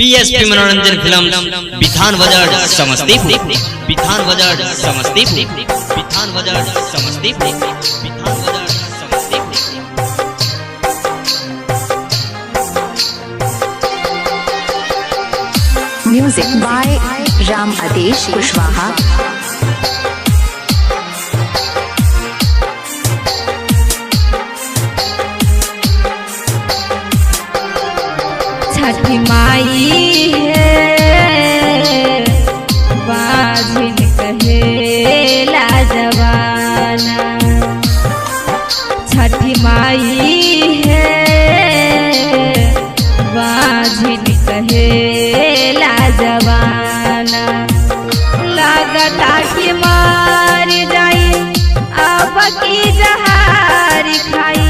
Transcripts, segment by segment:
PSP मनोरंजन film विधान बाजार समस्तीपुर, विधान बाजार समस्तीपुर, विधान बाजार समस्तीपुर, विधान बाजार समस्तीपुर। म्यूजिक बाय राम आदेश कुशवाहा। छठी माई है बाझिन कहेला जवाना, छठी माई है बाझिन कहेला जवाना। लगता कि मार जाई अब की जहार खाई,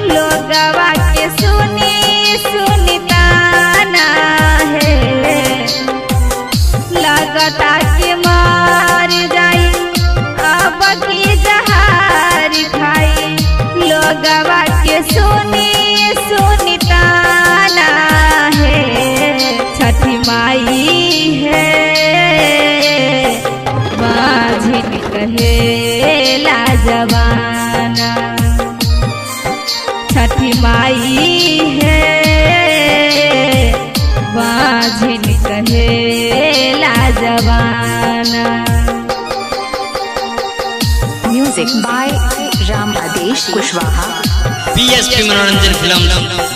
लोगवा के सुनी सुनताना है। लगता कि मार जाई अब की जहार खाई, लोगवा के सुनी सुनताना है। छठी माई है बाझिन कहेला जवाना, छठी माई है बाझिन कहेला जवाना। म्यूजिक बाय राम आदेश कुशवाहा। पीएसपी मनोरंजन फिल्म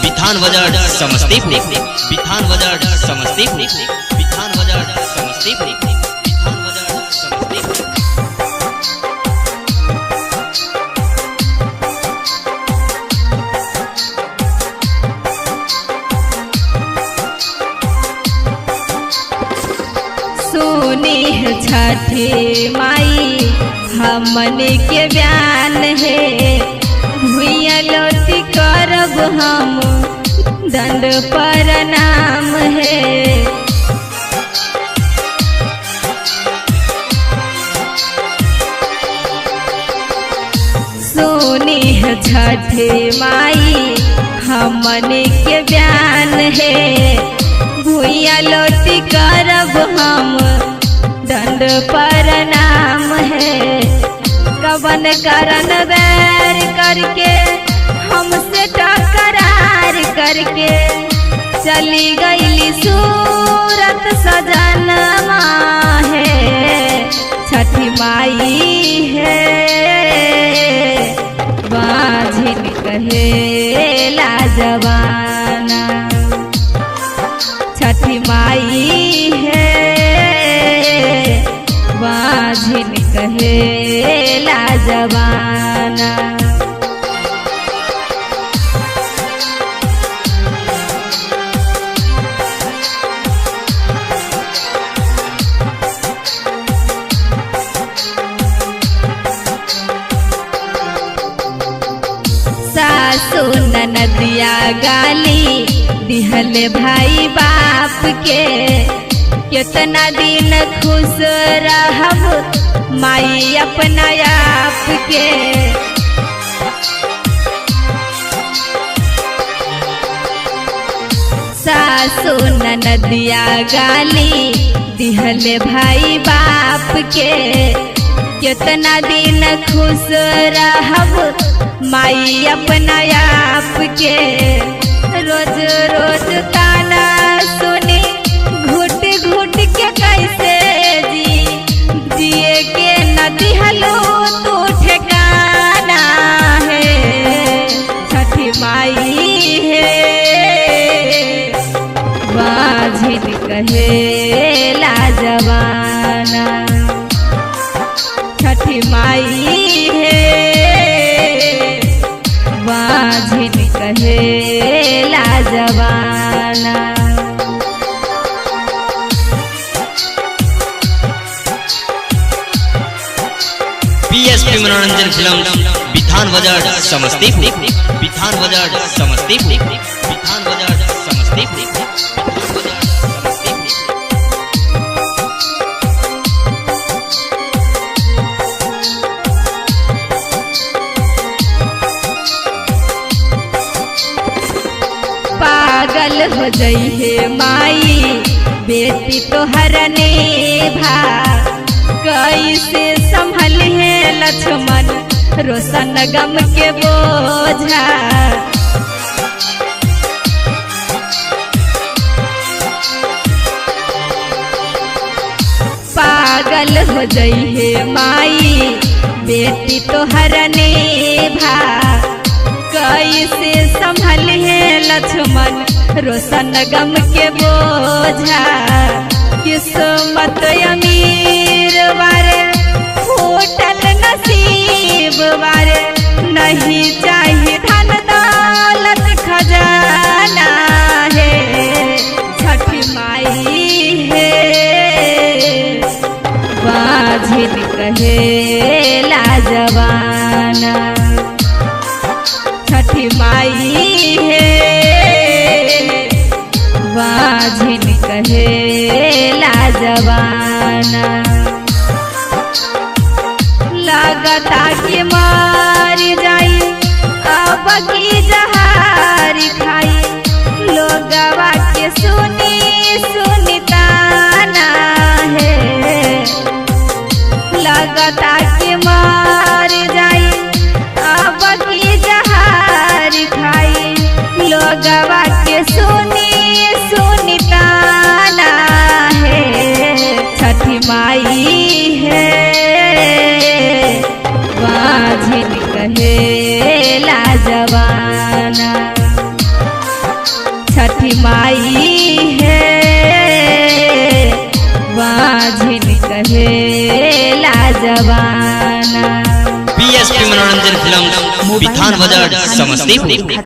विधान बाजार समस्तीपुर, विधान बाजार समस्तीपुर, विधान बाजार समस्तीपुर, विधान बाजार समस्तीपुर। सुनी है छठी माई हमन के बयान है, भुइया लोटी करब हम दंड प्रणाम है। सुनी है छठी माई हमन के बयान है, भुइया लोटी करब हम दंड प्रणाम है। कवन करन बैर करके हमसे टकरार करके चली गईली सूरत सजनमा है। छठी माई है बाझिन कहेला जवाना, छठी माई है बाझिन कहेला जवाना। सासु ननदिया गाली दिहले भाई बाप के, कितना दिन खुश रहब माई अपना आप के। सासु ननदिया गाली दिहले भाई बाप के, कितना दिन खुश रहब माई अपना आप के। रोज रोज ताना सुनी घुट घुट के कैसे जिए के न दिहलो तू ठिकाना है। छठी माई है बाझिन कहेला जवाना, छठी माई है बाझिन कहेला जवाना। पीएसपी मनोरंजन फिल्म विधान बाजार समस्तीपुर, विधान बाजार समस्तीपुर, विधान बाजार समस्तीपुर, विधान बाजार समस्तीपुर। पागल हो जई है माई बेटी तोहर नेभा कैसे संभल है लक्ष्मण रोशन गम के बोझा। पागल हो जइहे माई बेटी तोहर नेभा कैसे संभल है लक्ष्मण रोशन गम के बोझा। किस्मत अमीर बारे फूटल नसीब बारे नहीं चाहिए धन दौलत खजाना है छठी माई है बाझिन कहे लाजवाना। छठी माई है बाझिन कहे लाजवाना। लगता कि मार जाई अब की जहारी खाई लोगवा के सुनी सुनी ताना है। लगता कि मार जाई अब की जहारी खाई लोगवा के सुनी सुनी ताना है। छठी माई है बाझिन कहे लाजवाना। छठी माई है बाझिन कहे लाजवाना। PSP मनोरंजन फिल्म बिथान बाजार समस्तीपुर।